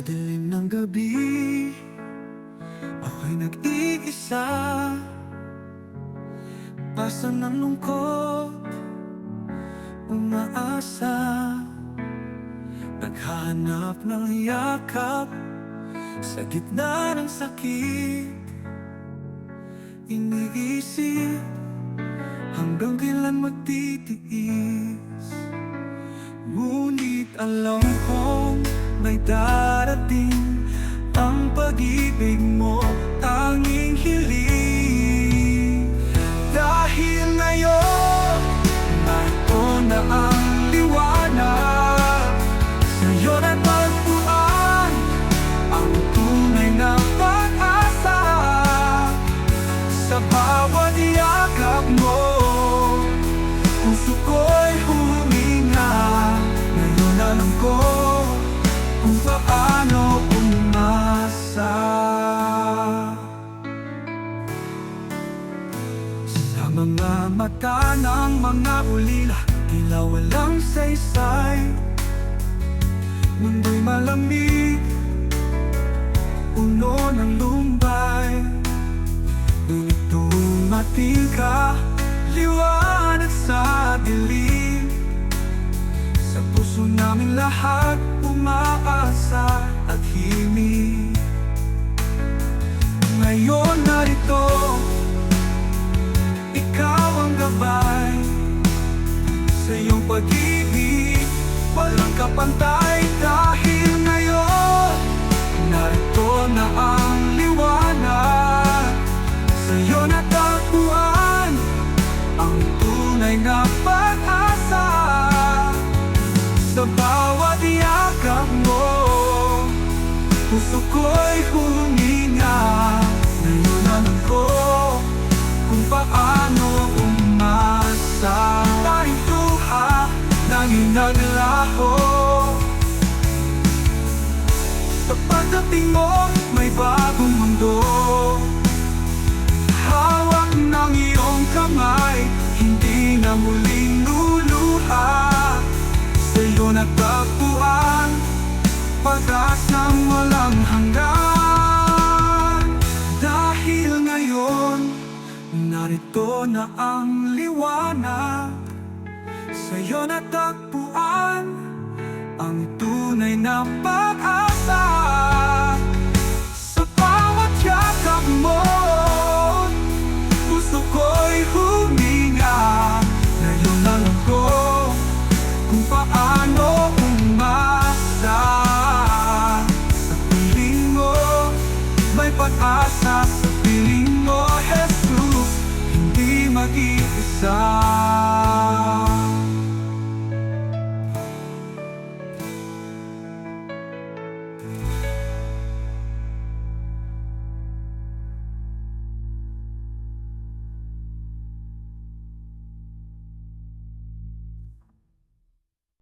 dilim ng gabi, ako'y nag-iisa. Pasan ng lungkot, umaasa, naghahanap ng yakap sa gitna ng sakit. Iniisip hanggang kailan magtitiis. Ngunit alam kong may darating, ang pag-ibig mo tanging hiling. Dahil ngayon, narito na ang liwanag, sa'yo na tagpuan ang tunay na pag-asa. Sa bawat yakap mo, puso ko'y huminga. Ngayon alam ko kung paano umasa. Sa mga mata ng mga ulila, tila walang saysay. Mundo'y malamig, puno ng lumbay. Ngunit dumating ka, liwanag sa dilim. Sa puso namin lahat umaasa at himig. Ngayon narito, ikaw ang gabay. Sa iyong pag-ibig, walang kapantay. Dahil ngayon, narito na ang liwanag, sa'yo natagpuan ang tunay na pag-asa. Sa bawat yakap mo, puso ko'y huminga. Ngayon alam ko kung paano umasa. Tanging luha, nanging naglaho. Sa pagdating mo, may bagong mundo. Hawak ng iyong kamay, hindi na muling luluha. Sa'yo natagpuan, pag-asang walang hanggan. Dahil ngayon, narito na ang liwanag, sa'yo natagpuan ang tunay na pag-asa. Sa bawat yakap mo, puso ko'y huminga. Ngayon alam ko kung paano umasa. Sa piling mo, may pag-asa. Sa piling mo, Jesus, hindi mag-iisa.